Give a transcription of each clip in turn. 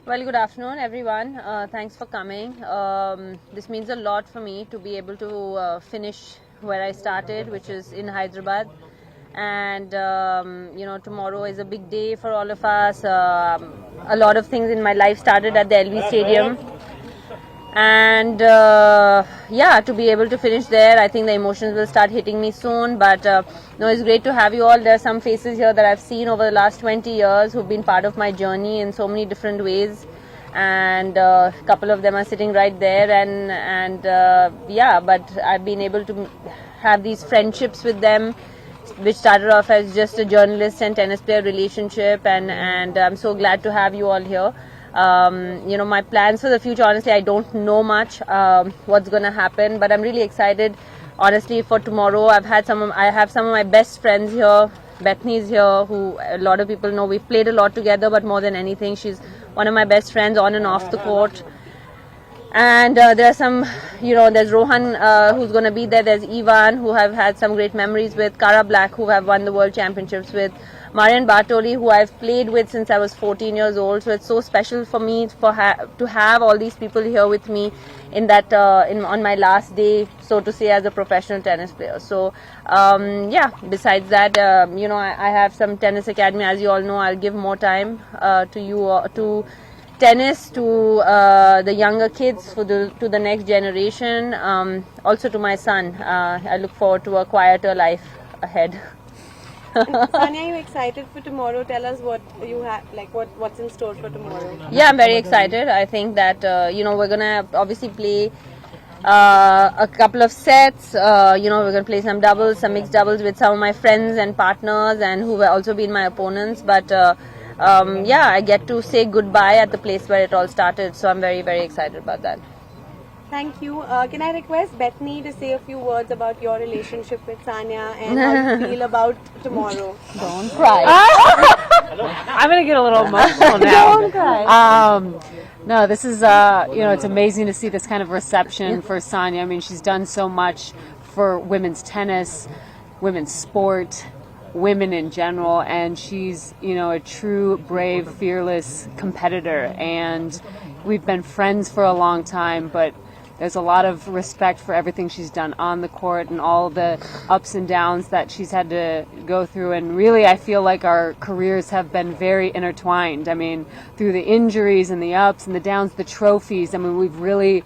Well, good afternoon, everyone. Thanks for coming. This means a lot for me to be able to finish where I started, which is in Hyderabad. And tomorrow is a big day for all of us. A lot of things in my life started at the LV Stadium, and to be able to finish there, I think the emotions will start hitting me soon. But no, it's great to have you all. There are some faces here that I've seen over the last 20 years who've been part of my journey in so many different ways, and a couple of them are sitting right there. But I've been able to have these friendships with them, which started off as just a journalist and tennis player relationship, and I'm so glad to have you all here. My plans for the future, honestly, I don't know much what's going to happen, but I'm really excited, honestly, for tomorrow. I have some of my best friends here. Bethany's here, who a lot of people know. We've played a lot together, but more than anything, she's one of my best friends on and off the court. And there are some, there's Rohan who's going to be there. There's Ivan, who I've had some great memories with. Kara Black, who have won the World Championships with. Marian Bartoli, who I've played with since I was 14 years old. So it's so special for me to have all these people here with me in that on my last day, so to say, as a professional tennis player. So besides that, I have some tennis academy. As you all know, I'll give more time to tennis, to the younger kids, to the next generation, also to my son. I look forward to a quieter life ahead. Sania, are you excited for tomorrow? Tell us what you have, what's in store for tomorrow. Yeah, I'm very excited. I think that we're gonna obviously play a couple of sets. We're gonna play some doubles, some mixed doubles with some of my friends and partners, and who have also been my opponents. But I get to say goodbye at the place where it all started. So I'm very, very excited about that. Thank you. Can I request Bethany to say a few words about your relationship with Sania and how you feel about tomorrow? Don't cry. I'm going to get a little emotional now. Don't cry. No, this is, it's amazing to see this kind of reception for Sania. I mean, she's done so much for women's tennis, women's sport, women in general, and she's, a true, brave, fearless competitor. And we've been friends for a long time, but there's a lot of respect for everything she's done on the court and all the ups and downs that she's had to go through. And really, I feel like our careers have been very intertwined. I mean, through the injuries and the ups and the downs, the trophies, I mean, we've really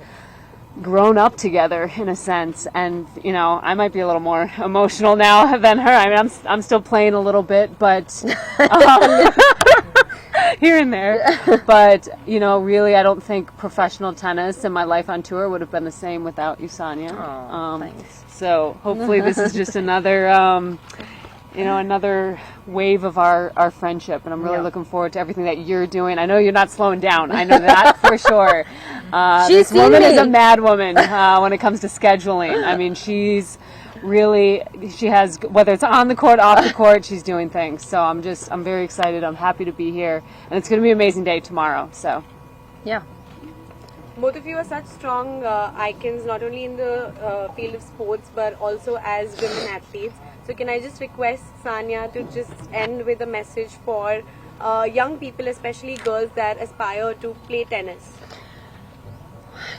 grown up together in a sense. And, I might be a little more emotional now than her. I mean, I'm still playing a little bit, but here and there. But, really, I don't think professional tennis and my life on tour would have been the same without you, Sania. Thanks. So hopefully this is just another, another wave of our friendship. And I'm really looking forward to everything that you're doing. I know you're not slowing down. I know that for sure. This woman is a mad woman when it comes to scheduling. I mean, she has, whether it's on the court, off the court, she's doing things. So I'm very excited. I'm happy to be here. And it's going to be an amazing day tomorrow. So, yeah. Both of you are such strong icons, not only in the field of sports, but also as women athletes. So can I just request Sania to just end with a message for young people, especially girls that aspire to play tennis?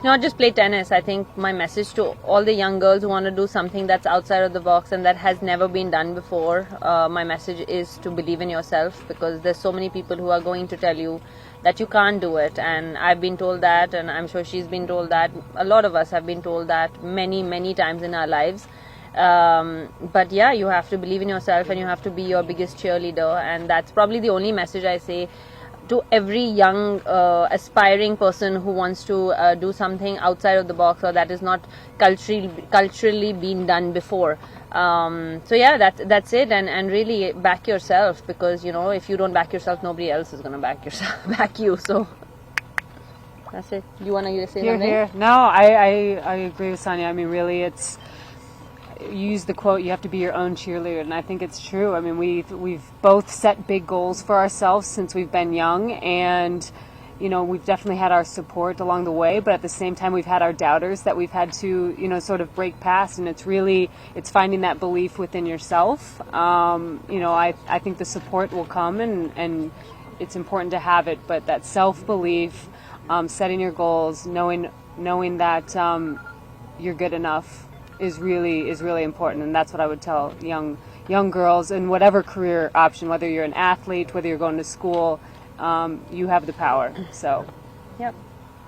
Not just play tennis. I think my message to all the young girls who want to do something that's outside of the box and that has never been done before, my message is to believe in yourself, because there's so many people who are going to tell you that you can't do it. And I've been told that, and I'm sure she's been told that. A lot of us have been told that many, many times in our lives. But yeah, you have to believe in yourself and you have to be your biggest cheerleader. And that's probably the only message I say to every young aspiring person who wants to do something outside of the box or that is not culturally been done before. So yeah, that's it, and really back yourself, because if you don't back yourself, nobody else is going to back you. So that's it. You want to say something? Here. No, I agree with Sania. I mean, really, you use the quote, you have to be your own cheerleader, and I think it's true. I mean, we've both set big goals for ourselves since we've been young, and we've definitely had our support along the way, but at the same time we've had our doubters that we've had to sort of break past, and it's finding that belief within yourself. I think the support will come, and it's important to have it, but that self-belief, setting your goals, knowing that you're good enough is really important, and that's what I would tell young girls in whatever career option, whether you're an athlete, whether you're going to school, you have the power. So, Yep.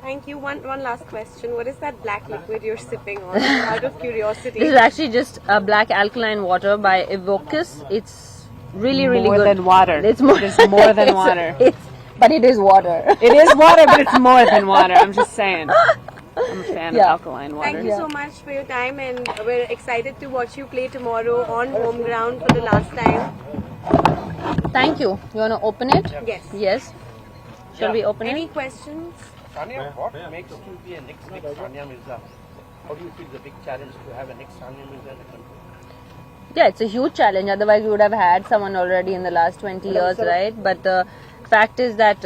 Thank you. One last question. What is that black liquid you're sipping on? Out of curiosity. This is actually just black alkaline water by Evocus. It's really good. More than water. It's more, it is more than water. But it is water. It is water, but it's more than water. I'm just saying. I'm a fan of alkaline water. Thank you so much for your time, and we're excited to watch you play tomorrow on home ground for the last time. Thank you. You want to open it? Yes. Yes. Shall we open Any it? questions? Sania, what makes you be a next Sania Mirza? How do you feel the big challenge to have a next Sania Mirza in the country? Yeah, it's a huge challenge. Otherwise, we would have had someone already in the last 20 years, right? But the fact is that,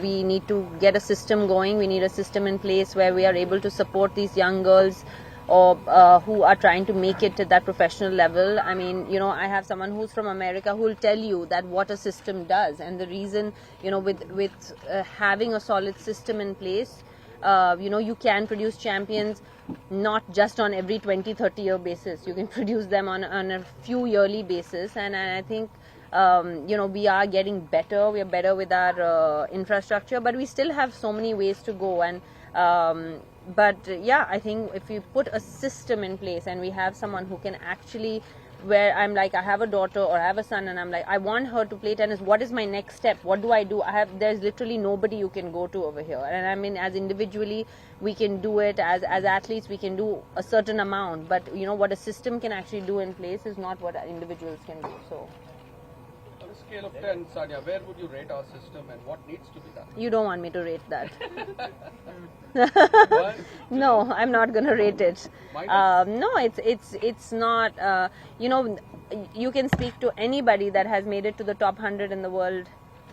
we need to get a system going. We need a system in place where we are able to support these young girls or who are trying to make it at that professional level. I mean, I have someone who's from America who will tell you that what a system does. And the reason, with having a solid system in place, you can produce champions not just on every 20-30 year basis. You can produce them on a few yearly basis, and I think we are getting better. We are better with our infrastructure, but we still have so many ways to go. And I think if we put a system in place and we have someone who can actually, where I'm like, I have a daughter or I have a son and I'm like, I want her to play tennis. What is my next step? What do I do? There's literally nobody you can go to over here. And I mean, as individually, we can do it. As athletes, we can do a certain amount. But what a system can actually do in place is not what individuals can do. So. On a scale of 10, Sania, where would you rate our system and what needs to be done? You don't want me to rate that. One, No, I'm not going to rate it. No, it's not. You can speak to anybody that has made it to the top 100 in the world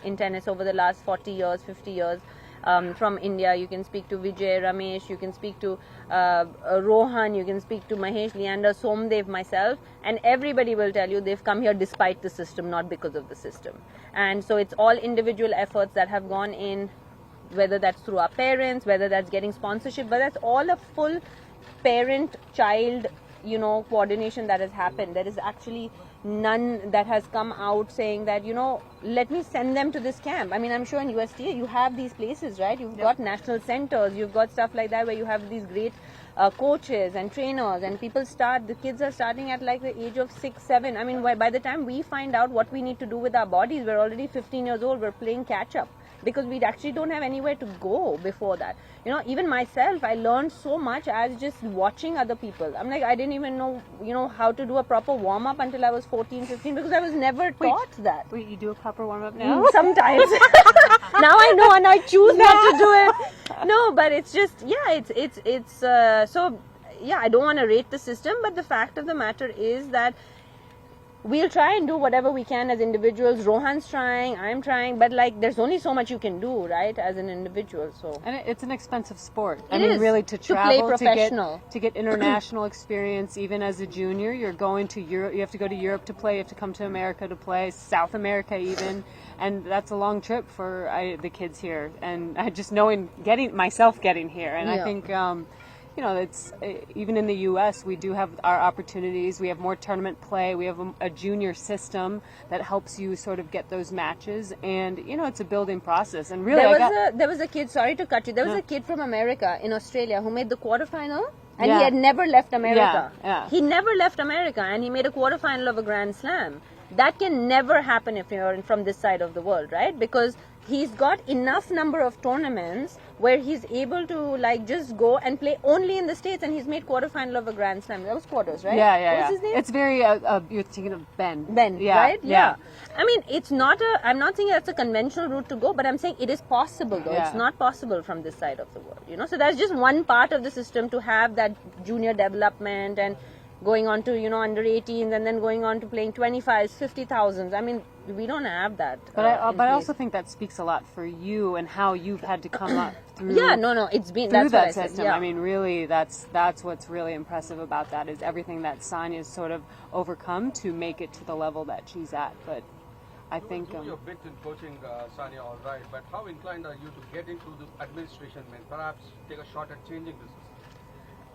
in tennis over the last 40 years, 50 years. From India, you can speak to Vijay, Ramesh, you can speak to Rohan, you can speak to Mahesh, Leander, Somdev, myself, and everybody will tell you they've come here despite the system, not because of the system. And so it's all individual efforts that have gone in, whether that's through our parents, whether that's getting sponsorship, but that's all a full parent-child, coordination that has happened. There is actually none that has come out saying that, let me send them to this camp. I mean, I'm sure in USTA you have these places, right? You've got national centers, you've got stuff like that where you have these great coaches and trainers, and the kids are starting at like the age of 6, 7. I mean, by the time we find out what we need to do with our bodies, we're already 15 years old, we're playing catch up. Because we actually don't have anywhere to go before that. Even myself, I learned so much as just watching other people. I'm like, I didn't even know, how to do a proper warm-up until I was 14, 15 because I was never taught that. Wait, you do a proper warm-up now? Sometimes. Now I know and I choose not to do it. No, but it's just, I don't want to rate the system, but the fact of the matter is that we'll try and do whatever we can as individuals. Rohan's trying, I'm trying, but there's only so much you can do, right, as an individual. So. And it's an expensive sport. It is. Really, to To travel, play professional. to get international experience, even as a junior, you're going to Europe. You have to go to Europe to play. You have to come to America to play, South America even, and that's a long trip for the kids here. And I just getting here, and I think. It's even in the U.S. we do have our opportunities. We have more tournament play. We have a junior system that helps you sort of get those matches, and it's a building process. And really, there was a kid. Sorry to cut you. There was a kid from America in Australia who made the quarterfinal, and Yeah. he had never left America. Yeah. He never left America, and he made a quarterfinal of a Grand Slam. That can never happen if you're from this side of the world, right? Because he's got enough number of tournaments where he's able to just go and play only in the States, and he's made quarterfinal of a Grand Slam. That was quarters, right? Yeah. What's his name? It's very. You're thinking of Ben. Ben, Yeah, right? yeah. I mean, I'm not saying that's a conventional route to go, but I'm saying it is possible though. Yeah. It's not possible from this side of the world, So that's just one part of the system to have that junior development and going on to, under 18s and then going on to playing 25s, 50,000s. I mean, we don't have that. But I also think that speaks a lot for you and how you've had to come up through. Yeah, no, it's been through that's what that I said, system. yeah. I mean, really, that's what's really impressive about that is everything that Sania's sort of overcome to make it to the level that she's at. But I think. You do your bit in coaching, Sania, all right, but how inclined are you to get into the administration and perhaps take a shot at changing this?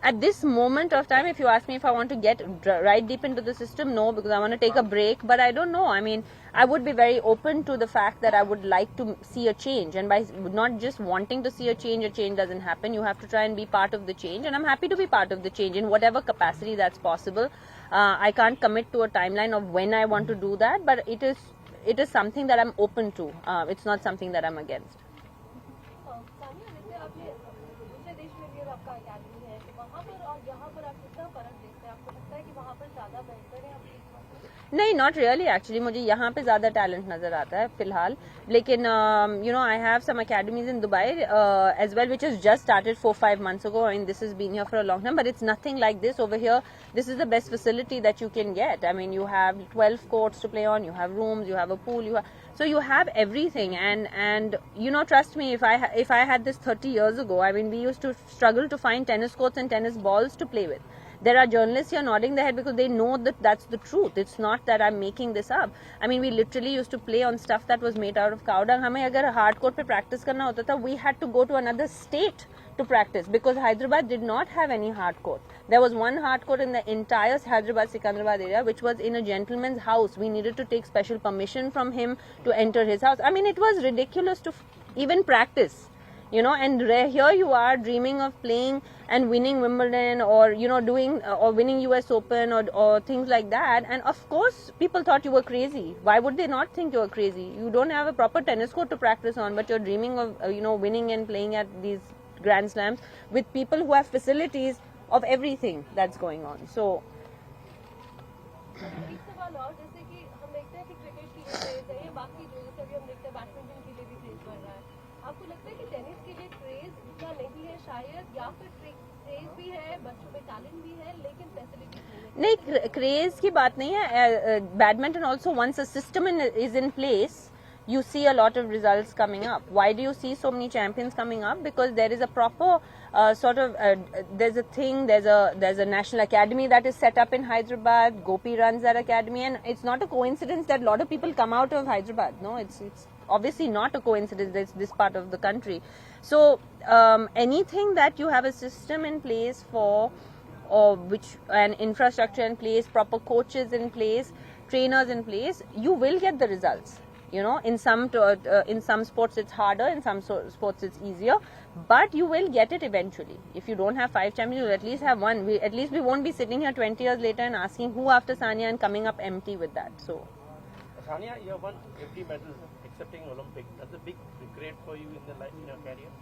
At this moment of time, if you ask me if I want to get right deep into the system, no, because I want to take a break. But I don't know. I mean, I would be very open to the fact that I would like to see a change. And by not just wanting to see a change doesn't happen. You have to try and be part of the change. And I'm happy to be part of the change in whatever capacity that's possible. I can't commit to a timeline of when I want to do that, but it is something that I'm open to. It's not something that I'm against. नहीं, not really actually. मुझे यहाँ पे ज़्यादा talent नज़र आता है फिलहाल. लेकिन you know, I have some academies in Dubai as well, which has just started 4-5 months ago. I mean, this has been here for a long time, but it's nothing like this over here. This is the best facility that you can get. I mean, you have 12 courts to play on. You have rooms. You have a pool. So you have everything. And you know, trust me, if I had this 30 years ago, I mean, we used to struggle to find tennis courts and tennis balls to play with. There are journalists here nodding their head because they know that that's the truth. It's not that I'm making this up. I mean, we literally used to play on stuff that was made out of cow dung. हमें अगर hard court पे practice करना होता था, we had to go to another state to practice because Hyderabad did not have any hard court. There was one hard court in the entire Hyderabad-Sikandrabad area, which was in a gentleman's house. We needed to take special permission from him to enter his house. I mean, it was ridiculous to even practice. You know, and here you are dreaming of playing and winning Wimbledon or, you know, doing or winning US Open or things like that. And of course, people thought you were crazy. Why would they not think you were crazy? You don't have a proper tennis court to practice on, but you're dreaming of, you know, winning and playing at these Grand Slams with people who have facilities of everything that's going on. So, आपको लगता है कि tennis के लिए craze इतना नहीं है शायद या फिर क्रेज भी है बच्चों में टैलेंट भी है लेकिन फैसिलिटीज नहीं क्रेज की बात नहीं है badminton also once a system is in place you see a lot of results coming up. Why do you see so many champions coming up? Because there is a proper there's a thing, there's a national academy that is set up in Hyderabad. Gopi runs that academy, and it's not a coincidence that a lot of people come out of Hyderabad. No, it's obviously not a coincidence. It's this part of the country. So anything that you have a system in place for, or which an infrastructure in place, proper coaches in place, trainers in place, you will get the results. You know, in some sports it's harder, in some sports it's easier, but you will get it eventually. If you don't have 5 champions, you'll at least have one. At least we won't be sitting here 20 years later and asking who after Sania and coming up empty with that. So, Sania, you have won every medal excepting Olympics. That's a big regret for you in your career.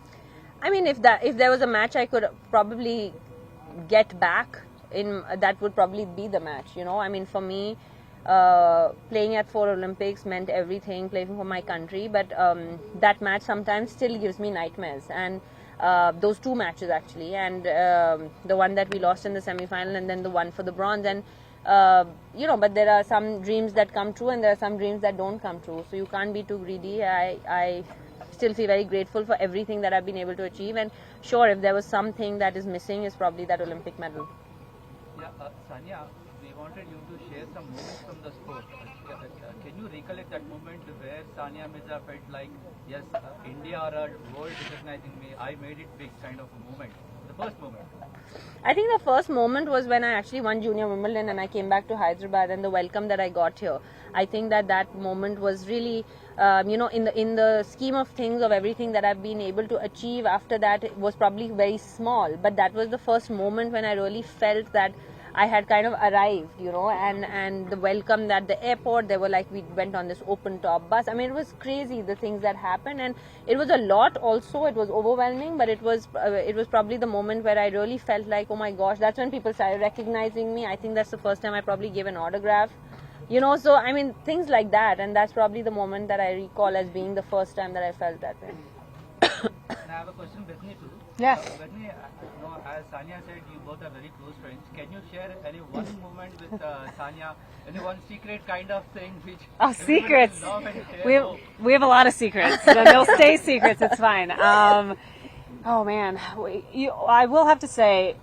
I mean, if there was a match I could probably get back in, that would probably be the match. You know, I mean, for me. Playing at 4 Olympics meant everything, playing for my country, but that match sometimes still gives me nightmares, and those 2 matches actually, and the one that we lost in the semi-final and then the one for the bronze, and you know, but there are some dreams that come true and there are some dreams that don't come true, so you can't be too greedy. I still feel very grateful for everything that I've been able to achieve, and sure, if there was something that is missing, is probably that Olympic medal. Yeah, Sania, we wanted you to share some moments from the sport. Can you recollect that moment where Sania Mirza felt like, yes, India or world recognizing me, I made it big kind of a moment? The first moment. I think the first moment was when I actually won Junior Wimbledon and I came back to Hyderabad, and the welcome that I got here. I think that moment was really, you know, in the scheme of things of everything that I've been able to achieve after that, it was probably very small. But that was the first moment when I really felt that I had kind of arrived, you know, and the welcome at the airport, they were like, we went on this open top bus. I mean, it was crazy, the things that happened, and it was a lot also. It was overwhelming, but it was probably the moment where I really felt like, oh my gosh, that's when people started recognizing me. I think that's the first time I probably gave an autograph, you know, so I mean, things like that, and that's probably the moment that I recall as being the first time that I felt that way. And I have a question, Bethany, too. Yes. Bethany, you know, as Sania said, you both are very close friends. Can you share any one moment with Sania, any one secret kind of thing which... Oh, secrets! Love and share? We have a lot of secrets. So they'll stay secrets, it's fine. Oh man, I will have to say,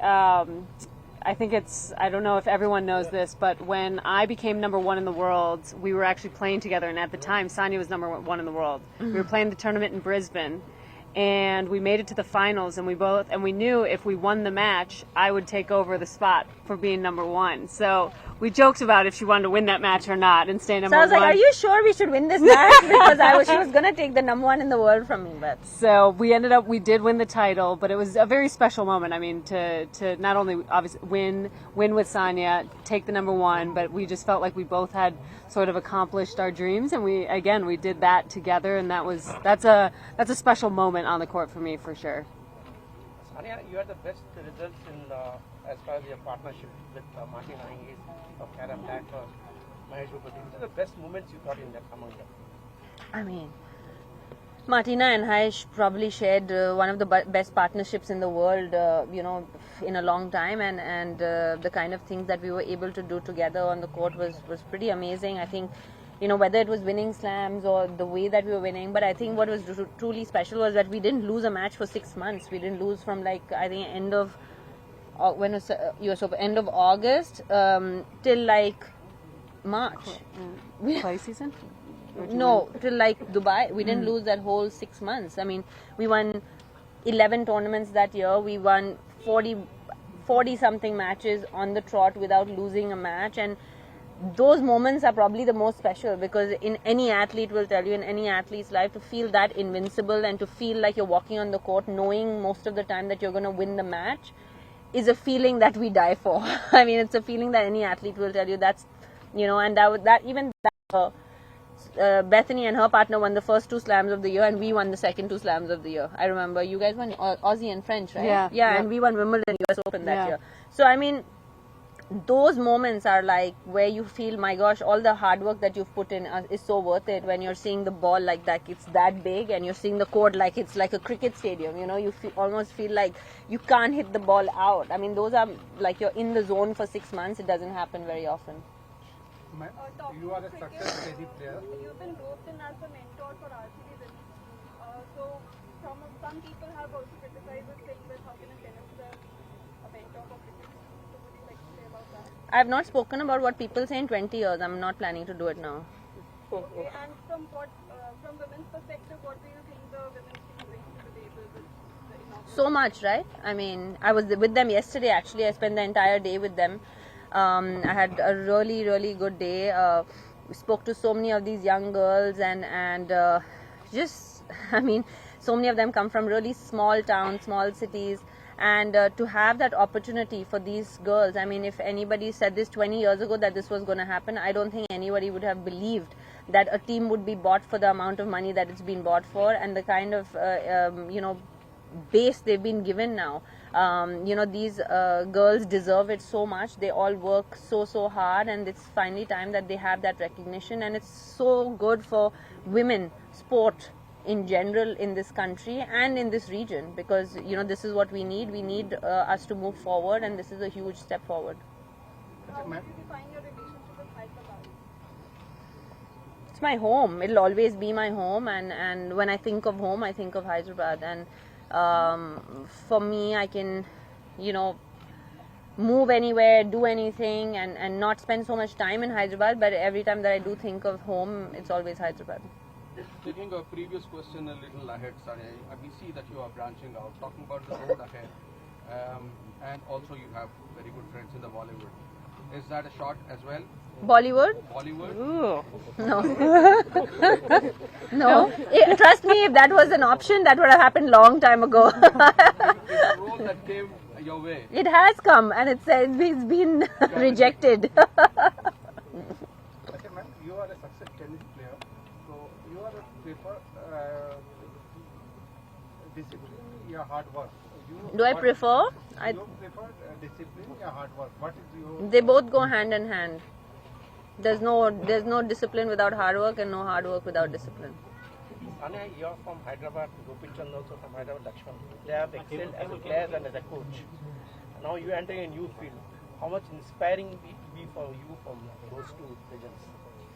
I think I don't know if everyone knows this, but when I became number one in the world, we were actually playing together, and at the time, Sania was number one in the world. We were playing the tournament in Brisbane, and we made it to the finals, and we knew if we won the match, I would take over the spot for being number one. So we joked about if she wanted to win that match or not and stay number So I was one. like, are you sure we should win this match? Because she was going to take the number one in the world from me. But So we did win the title, but it was a very special moment. I mean, to not only obviously win with Sania, take the number one, but we just felt like we both had sort of accomplished our dreams, and we did that together, and that's a special moment on the court for me for sure. Sania, you had the best results in as far as your partnership with Martin Hingis of Karen Black or Mahesh Bhupathi. Which are the best moments you thought in that among them? I mean, Martina and Haish probably shared one of the best partnerships in the world, in a long time, and the kind of things that we were able to do together on the court was pretty amazing. I think, whether it was winning slams or the way that we were winning, but I think what was truly special was that we didn't lose a match for 6 months. We didn't lose from end of end of August till March. Play season? No, till Dubai. We didn't lose that whole 6 months. I mean, we won 11 tournaments that year. We won 40 something matches on the trot without losing a match, and those moments are probably the most special, because in any athlete will tell you, in any athlete's life, to feel that invincible and to feel like you're walking on the court knowing most of the time that you're going to win the match is a feeling that we die for. I mean, it's a feeling that any athlete will tell you. That's, and Bethany and her partner won the first 2 slams of the year, and we won the second 2 slams of the year. I remember you guys won Aussie and French, right? Yeah. And we won Wimbledon, US Open that year. So I mean, those moments are where you feel, my gosh, all the hard work that you've put in is so worth it. When you're seeing the ball like that, it's that big, and you're seeing the court like it's like a cricket stadium. You almost feel like you can't hit the ball out. I mean, those are you're in the zone for 6 months. It doesn't happen very often. You are a success steady player. You've been roped in as a mentor for RCB women. So some people have also criticized this saying that how can a tennis player a mentor for cricket? So would you like to say about that? I have not spoken about what people say in 20 years. I'm not planning to do it now. Okay, and from women's perspective, what do you think the women's team brings to the table with the inaugural? So much, right? I mean, I was with them yesterday actually. I spent the entire day with them. I had a really, really good day. We spoke to so many of these young girls, and just, I mean, so many of them come from really small towns, small cities, and to have that opportunity for these girls. I mean, if anybody said this 20 years ago that this was going to happen, I don't think anybody would have believed that a team would be bought for the amount of money that it's been bought for, and the kind of base they've been given now. These girls deserve it so much. They all work so hard, and it's finally time that they have that recognition. And it's so good for women sport in general in this country and in this region, because this is what we need. We need us to move forward, and this is a huge step forward. How would you define your relationship with Hyderabad? It's my home. It'll always be my home, and when I think of home, I think of Hyderabad. And for me, I can move anywhere, do anything, and not spend so much time in Hyderabad, but every time that I do think of home, it's always Hyderabad. Taking a previous question a little ahead, Sania, we see that you are branching out, talking about the road ahead, and also you have very good friends in the Bollywood. Is that a shot as well? Bollywood? Bollywood? No. No. Trust me, if that was an option, that would have happened long time ago. It's a role that came your way. It has come, and it's been rejected. Okay, ma'am, you are a success tennis player, so you are a prefer discipline, your hard work. Do I prefer? You prefer discipline, your hard work. What is your? They both go hand in hand. There's no discipline without hard work, and no hard work without discipline. Sania, you're from Hyderabad, Gopinchand also from Hyderabad, Lakshman. They have excelled as a player and as a coach. Now you enter a new field. How much inspiring it will be for you from those two legends?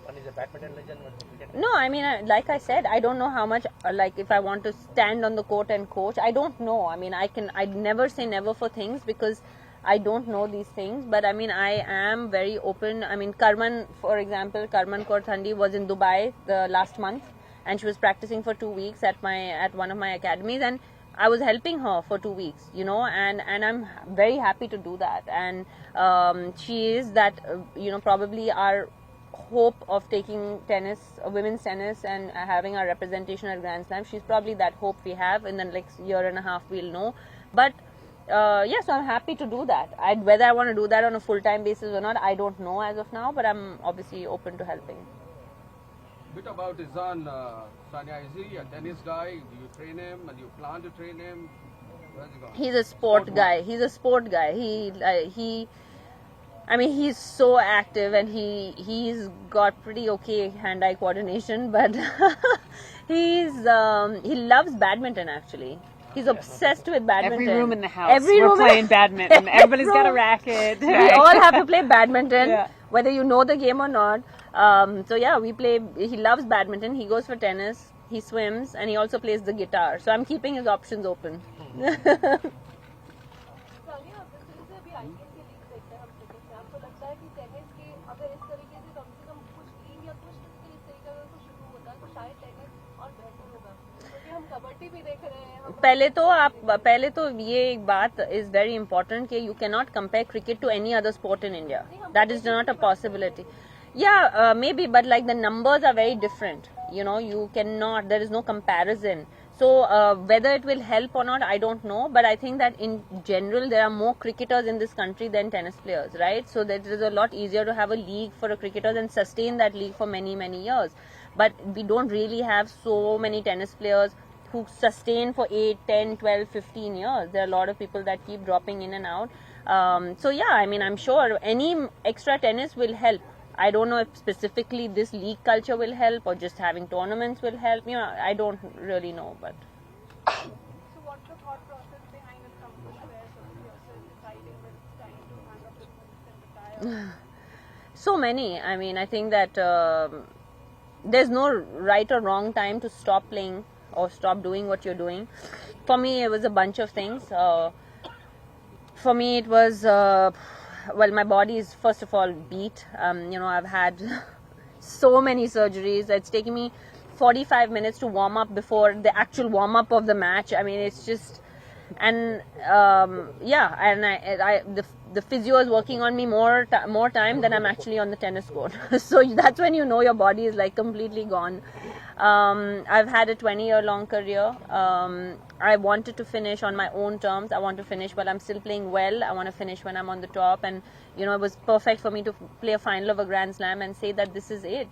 One is a badminton legend, one is a cricket legend. No, I mean, like I said, I don't know how much, if I want to stand on the court and coach, I don't know. I mean, I'd never say never for things, because I don't know these things, but I mean, I am very open. I mean, Karman, for example, Karman Kaur Thandi was in Dubai the last month, and she was practicing for 2 weeks at one of my academies, and I was helping her for 2 weeks, you know, and I'm very happy to do that. And she is that, probably our hope of taking tennis, women's tennis, and having our representation at Grand Slam. She's probably that hope we have. In the next year and a half, we'll know. But so I'm happy to do that. Whether I want to do that on a full-time basis or not, I don't know as of now, but I'm obviously open to helping. Bit about Izan, Sania, is he a tennis guy? Do you train him and you plan to train him? Where's he gone? He's a sport guy. He's a sport guy. I mean, he's so active, and he's got pretty okay hand-eye coordination, but he loves badminton actually. He's obsessed with badminton. Every room in the house, we're playing badminton. Everybody's got a racket. We all have to play badminton, whether you know the game or not. So yeah, we play. He loves badminton. He goes for tennis. He swims, and he also plays the guitar. So I'm keeping his options open. Sania, जिस तरह से अभी IPL की league देखते हैं हम cricket में, आपको लगता है कि टेनिस की अगर इस तरीके से कम कुछ लीग या कुछ इस तरीके का कुछ शुरू होता है तो शायद टेनिस और बेहतर होगा, क्योंकि हम कबड्डी भी देख रहे हैं. पहले तो ये एक बात इज वेरी इंपॉर्टेंट कि you can not compare cricket to any other sport in India. That is not a possibility. Yeah, maybe, but like the numbers are very different. You know, you cannot, there is no comparison. So whether it will help or not, I don't know. But I think that in general, there are more cricketers in this country than tennis players, right? So that it is a lot easier to have a league for a cricketer and sustain that league for many, many years. But we don't really have so many tennis players who sustain for 8, 10, 12, 15 years. There are a lot of people that keep dropping in and out. So yeah, I mean, I'm sure any extra tennis will help. I don't know if specifically this league culture will help or just having tournaments will help. You know, I don't really know, but. So what's the thought process behind it comes to where yourself deciding that it's time to hang up the boots and retire? So many. I mean, I think that there's no right or wrong time to stop playing or stop doing what you're doing. For me, it was a bunch of things. For me, it was. Well, my body is first of all beat. I've had so many surgeries. It's taken me 45 minutes to warm up before the actual warm up of the match. I mean, it's just, and the physio is working on me more time than I'm actually on the tennis court. So that's when you know your body is like completely gone. I've had a 20-year-long career. I wanted to finish on my own terms. I want to finish while I'm still playing well. I want to finish when I'm on the top. And, it was perfect for me to play a final of a Grand Slam and say that this is it,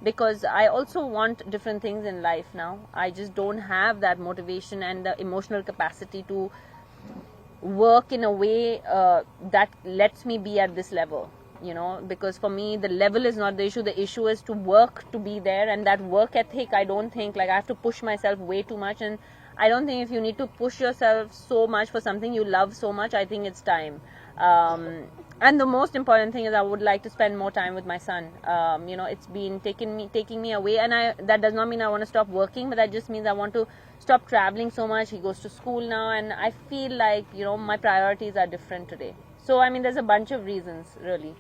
because I also want different things in life now. I just don't have that motivation and the emotional capacity to work in a way that lets me be at this level. Because for me, the level is not the issue. The issue is to work to be there, and that work ethic, I don't think, I have to push myself way too much. And I don't think if you need to push yourself so much for something you love so much, I think it's time. And the most important thing is I would like to spend more time with my son. It's been taking me away, and that does not mean I want to stop working, but that just means I want to stop traveling so much. He goes to school now, and I feel like, my priorities are different today. So, I mean, there's a bunch of reasons, really.